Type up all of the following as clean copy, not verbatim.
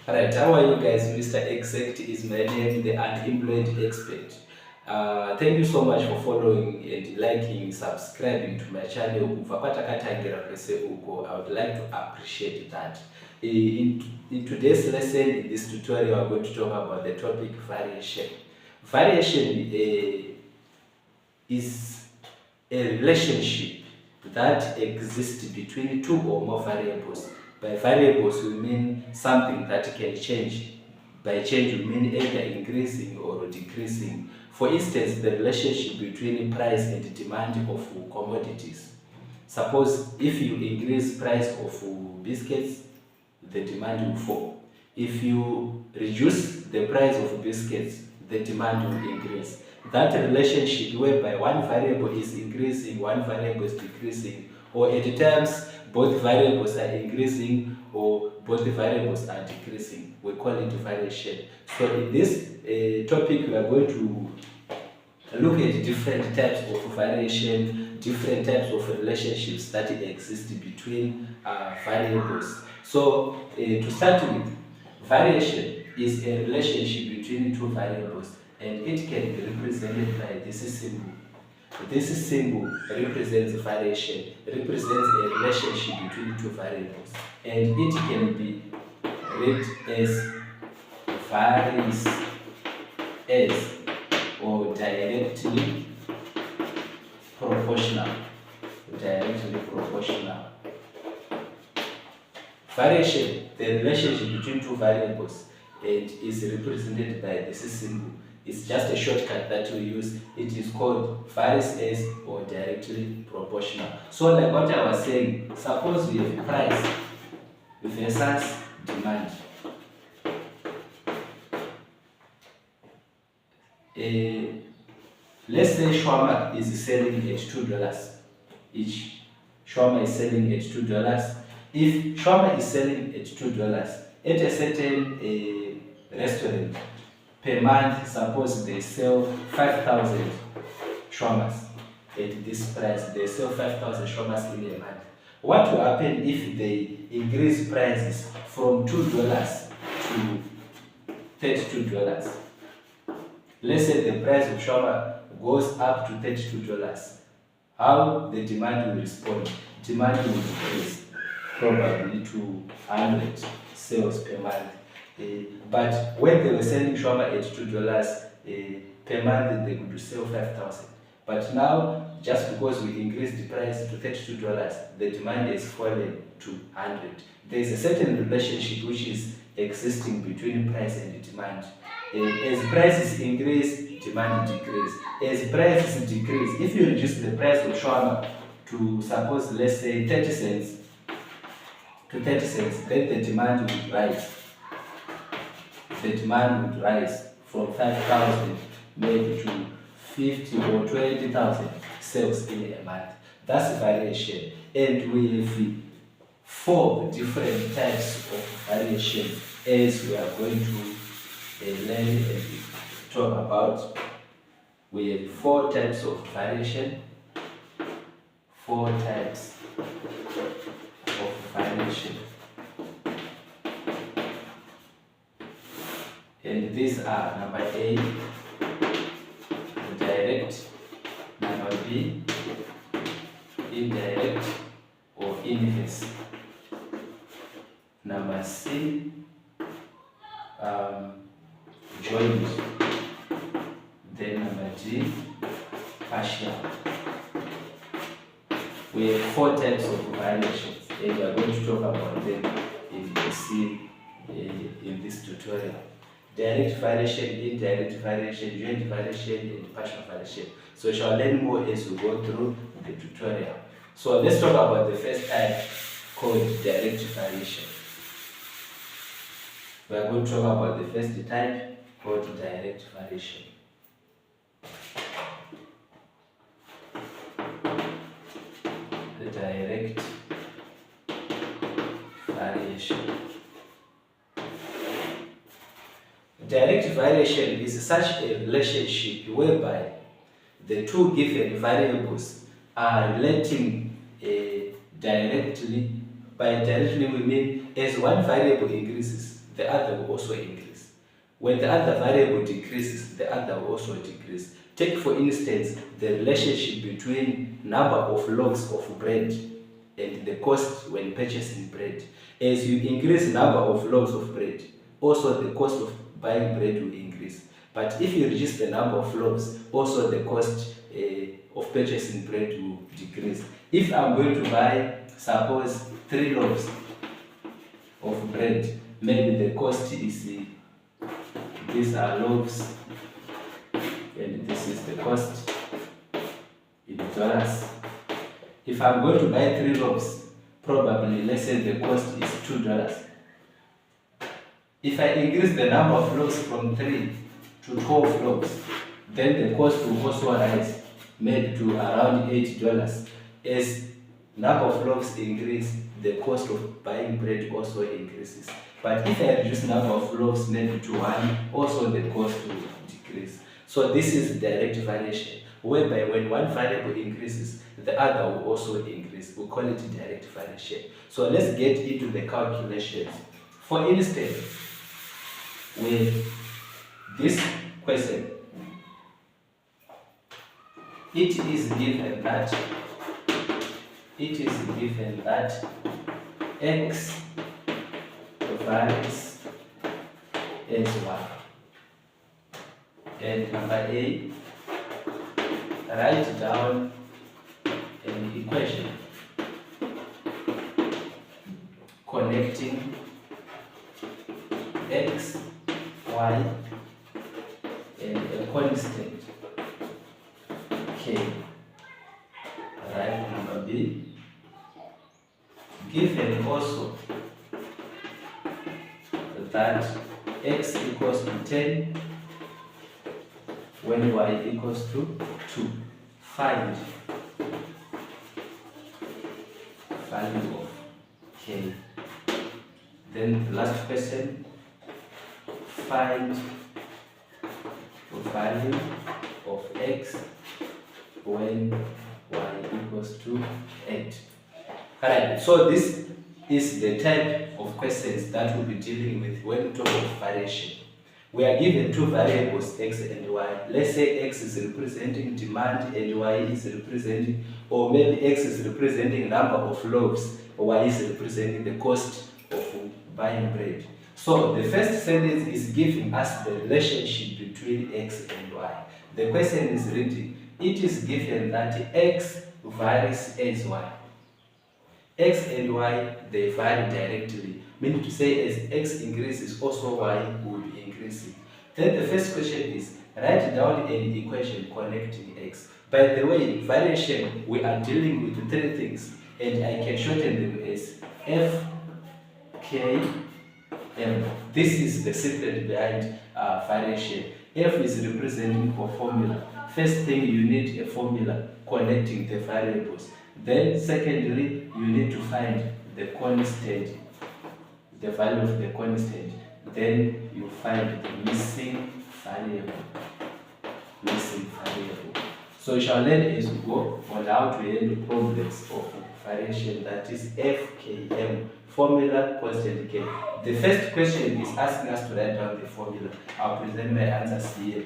Alright, how are you guys? Mr. Exact is my name, the unemployed expert. Thank you so much for following and liking, subscribing to my channel. I would like to appreciate that. In today's lesson, in this tutorial, I'm going to talk about the topic variation. Variation is a relationship that exists between two or more variables. By variables, we mean something that can change. By change, we mean either increasing or decreasing. For instance, the relationship between price and demand of commodities. Suppose if you increase price of biscuits, the demand will fall. If you reduce the price of biscuits, the demand will increase. That relationship whereby one variable is increasing, one variable is decreasing, or at times both variables are increasing or both variables are decreasing, we call it variation. So in this topic, we are going to look at different types of variation, different types of relationships that exist between variables. So to start with, variation is a relationship between two variables, and it can be represented by this symbol. This symbol represents variation, represents a relationship between two variables, and it can be read as varies as or directly proportional. Directly proportional. Variation, the relationship between two variables, and is represented by this symbol. It's just a shortcut that we use. It is called varies as or directly proportional. So like what I was saying, suppose we have price versus demand. Let's say shawarma is selling at $2 each. Shawarma is selling at $2. If shawarma is selling at $2 at a certain restaurant, per month, suppose they sell 5,000 shawarmas at this price, they sell 5,000 shawarmas in a month. What will happen if they increase prices from $2 to $32? Let's say the price of shawarma goes up to $32. How the demand will respond? Demand will increase probably to 100 sales per month. But when they were selling shawarma at $2 per month, they could sell 5,000. But now, just because we increased the price to $32, the demand has fallen to 100. There is a certain relationship which is existing between price and demand. As prices increase, demand decrease. As prices decrease, if you reduce the price of shawarma to, suppose, let's say 30 cents to 30 cents, then the demand would rise. The demand would rise from 5,000 maybe to 50 or 20,000 sales in a month. That's variation. And we have 4 different types of variation as we are going to learn and talk about. We have 4 types of variation. 4 types of variation. And these are number A, direct, number B, indirect or inverse, number C, joint, then number D, partial. We have 4 types of variations, and we are going to talk about them in this tutorial. Direct variation, indirect variation, joint variation, and partial variation. So we shall learn more as we go through the tutorial. So let's talk about the first type called direct variation. We are going to talk about the first type called direct variation. The direct variation. Direct variation is such a relationship whereby the two given variables are relating directly. By directly we mean as one variable increases, the other will also increase. When the other variable decreases, the other will also decrease. Take for instance the relationship between number of loaves of bread and the cost when purchasing bread. As you increase number of loaves of bread, also the cost of buying bread will increase. But if you reduce the number of loaves, also the cost of purchasing bread will decrease. If I'm going to buy, suppose 3 loaves of bread, maybe the cost is, these are loaves, and this is the cost in dollars. If I'm going to buy 3 loaves, probably let's say the cost is $2. If I increase the number of loaves from 3 to 12 loaves, then the cost will also rise, maybe to around $8. As number of loaves increase, the cost of buying bread also increases. But if I reduce number of loaves maybe to 1, also the cost will decrease. So this is direct variation, whereby when one variable increases, the other will also increase. We call it direct variation. So let's get into the calculations. For instance, with this question, it is given that x varies as y. And number A, write down an equation connecting x, y, and a constant k. Right, number B, given also that x equals to 10 when y equals to 2. Find value of k. Then the last question, find the value of x when y equals to 8. Alright, so this is the type of questions that we'll be dealing with when we talk about variation. We are given 2 variables, x and y. Let's say x is representing demand and y is representing, or maybe x is representing number of loaves, or y is representing the cost of buying bread. So the first sentence is giving us the relationship between x and y. The question is written, it is given that x varies as y. X and y, they vary directly, meaning to say as x increases, also y will be increasing. Then the first question is, write down an equation connecting x. By the way, variation, we are dealing with 3 things, and I can shorten them as f, k, m. This is the secret behind variation. F is representing for formula. First thing, you need a formula connecting the variables. Then secondly, you need to find the constant, the value of the constant. Then you find the missing variable. So you shall learn as we go on how to handle problems of variation, that is FKM, formula, constant k. The first question is asking us to write down the formula. I'll present my answers here.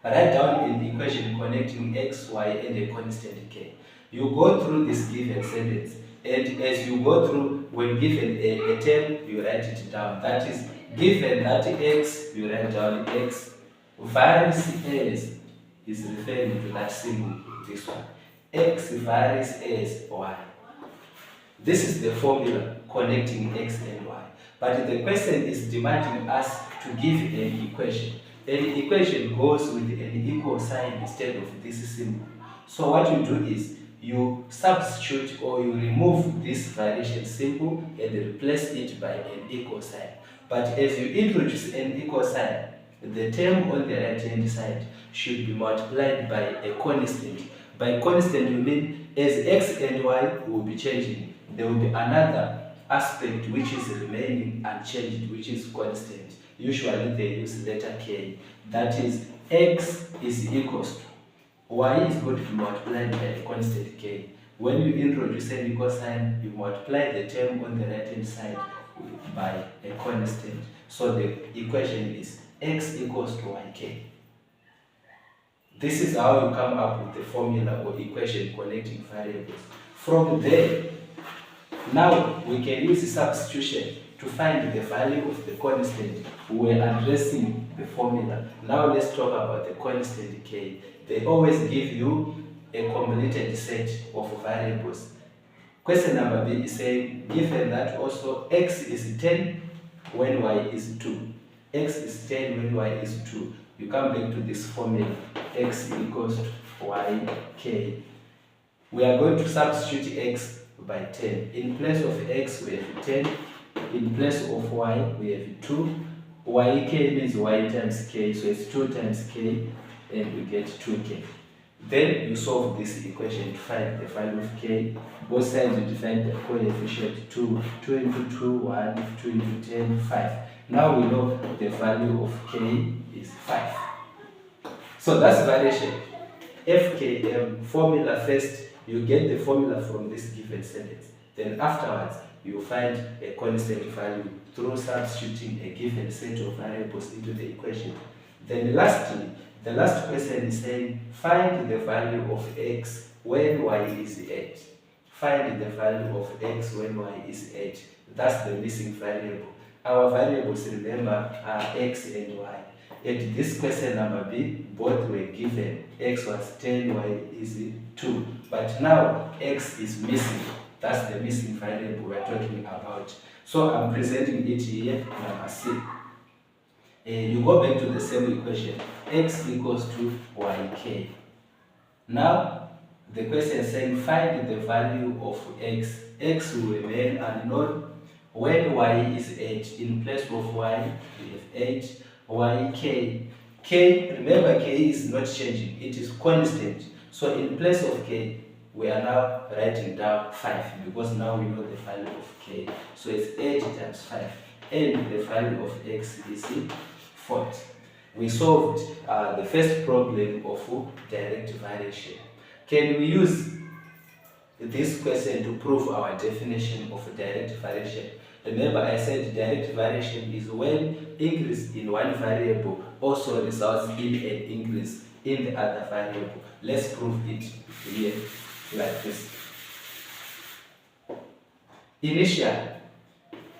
Write down an equation connecting x, y, and a constant k. You go through this given sentence, and as you go through, when given a term, you write it down. That is, given that x, you write down x, varies as is referring to that symbol, this one. X varies as y. This is the formula connecting x and y. But the question is demanding us to give an equation. An equation goes with an equal sign instead of this symbol. So what you do is, you substitute or you remove this variation symbol and replace it by an equal sign. But as you introduce an equal sign, the term on the right hand side should be multiplied by a constant. By constant, you mean as x and y will be changing, there will be another aspect which is remaining unchanged, which is constant. Usually they use letter k. That is, x is equals to y is going to be multiplied by a constant k. When you introduce an equal sign, you multiply the term on the right hand side by a constant. So the equation is x equals to yk. This is how you come up with the formula or equation connecting variables. From there, now we can use substitution to find the value of the constant. We are addressing the formula. Now let's talk about the constant k. They always give you a completed set of variables. Question number B is saying, given that also x is 10 when y is 2. X is 10 when y is 2. You come back to this formula, x equals to yk. We are going to substitute x by 10. In place of x, we have 10. In place of y, we have 2. Yk means y times k, so it's 2 times k, and we get 2k. Then you solve this equation to find the value of k. Both sides you define the coefficient 2. 2 into 2, 1, 2 into 10, 5. Now we know the value of k is 5. So that's variation. FKM formula first, you get the formula from this given sentence. Then afterwards, you find a constant value through substituting a given set of variables into the equation. Then lastly, the last question is saying, find the value of x when y is 8. Find the value of x when y is 8. That's the missing variable. Our variables, remember, are x and y. At this question number B, both were given. X was 10, y is 2. But now x is missing. That's the missing variable we're talking about. So I'm presenting it here, number C. You go back to the same equation, x equals to yk. Now, the question is saying find the value of x. X will remain unknown. When y is 8, in place of y, we have 8, yk. K, remember k is not changing, it is constant. So in place of k, we are now writing down 5 because now we know the value of k. So it's 8 times 5. And the value of x is 40. We solved the first problem of direct variation. Can we use this question to prove our definition of direct variation? Remember, I said direct variation is when increase in one variable also results in an increase in the other variable. Let's prove it here like this. Initially,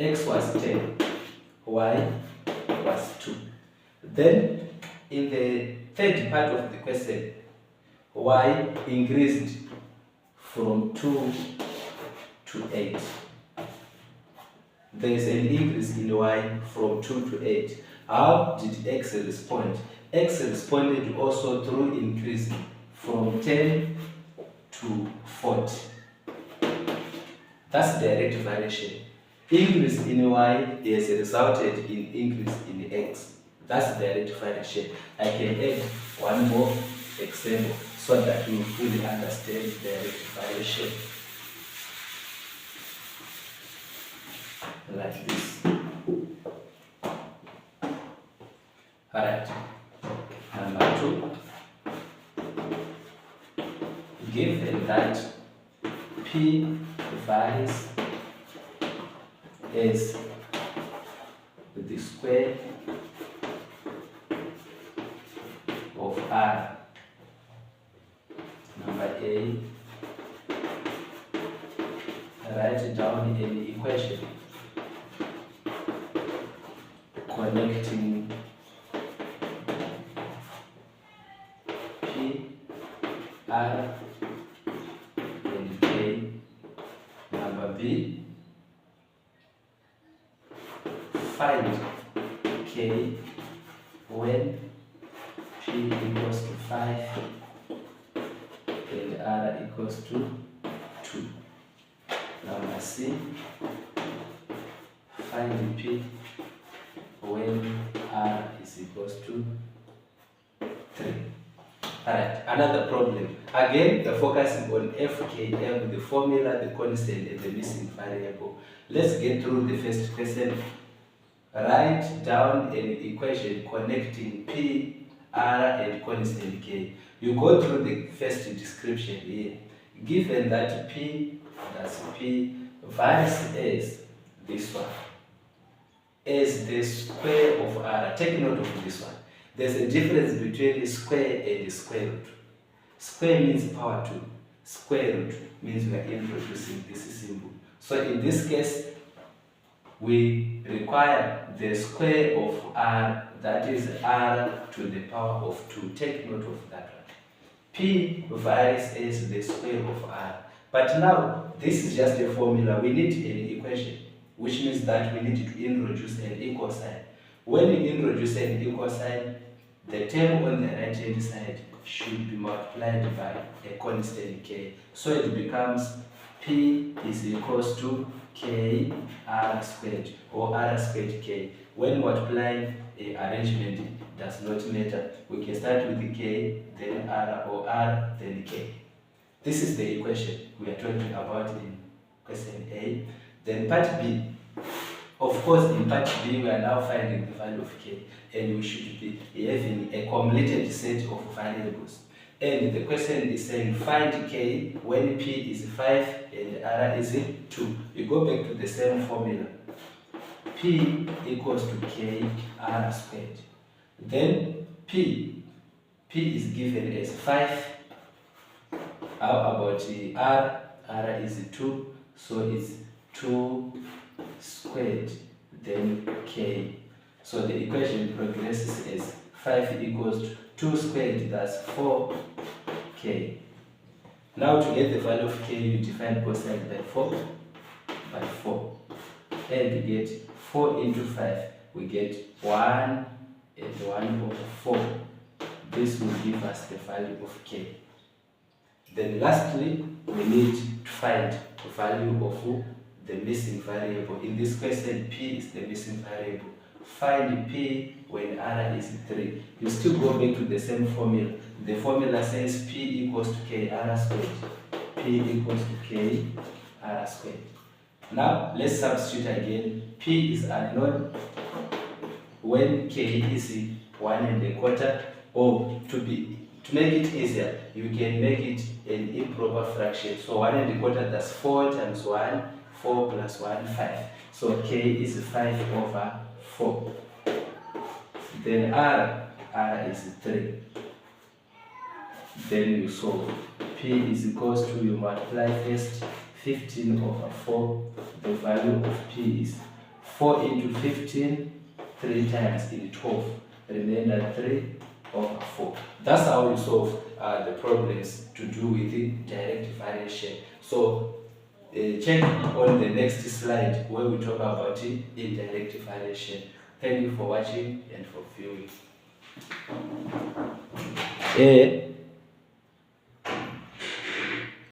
x was 10, y was 2. Then, in the third part of the question, y increased from 2 to 8. There is an increase in y from 2 to 8. How did x respond? X responded also through increasing from 10 to 40. That's direct variation. Increase in y has resulted in increase in x. That's direct variation. I can add one more example so that you fully understand direct variation. Like this. Alright. Number 2. Given that P varies as the square of R. Number A. Write down an equation connecting P, R, and K. Number B, find K when P equals to 5 and R equals to 2. Number C, find P when R is equals to 3. Alright, another problem. Again, the focus is on FKM, the formula, the constant, and the missing variable. Let's get through the first question. Write down an equation connecting P, R, and constant K. You go through the first description here. Given that P, that's P, varies as this one. as the square of r. Take note of this one. There's a difference between square and square root. Square means power 2. Square root means we are introducing this symbol. So in this case, we require the square of r, that is r to the power of 2. Take note of that one. P varies as the square of r. But now, this is just a formula. We need an equation, which means that we need to introduce an equal sign. When you introduce an equal sign, the term on the right hand side should be multiplied by a constant k. So it becomes P is equals to k r squared, or r squared k. When multiplying, a arrangement does not matter. We can start with the k, then r, or r, then k. This is the equation we are talking about in question A. Then part B. Of course, in part B, we are now finding the value of k, and we should be having a completed set of variables. And the question is saying find k when p is 5 and r is 2. You go back to the same formula. P equals to k r squared. Then P is given as 5. How about r? R is 2, so it's 2 squared, then k. So the equation progresses as 5 equals to 2 squared, that's 4k. Now to get the value of k, you divide both sides by 4, and we get 4 into 5, we get 1 and 1 over 4. This will give us the value of k. Then lastly, we need to find the value of the missing variable. In this question, p is the missing variable. Find p when r is 3. You still go back to the same formula. The formula says p equals to k r squared. P equals to k r squared. Now, let's substitute again. P is unknown when k is 1 1/4, or to make it easier, you can make it an improper fraction. So 1 1/4, that's 4 times 1, 4 plus 1, 5. So k is 5 over 4. Then r is 3. Then you solve. P is equals to, you multiply first 15 over 4. The value of p is 4 into 15, 3 times in 12. Remainder 3 over 4. That's how you solve the problems to do with the direct variation. So check on the next slide where we talk about indirect variation. Thank you for watching and for viewing.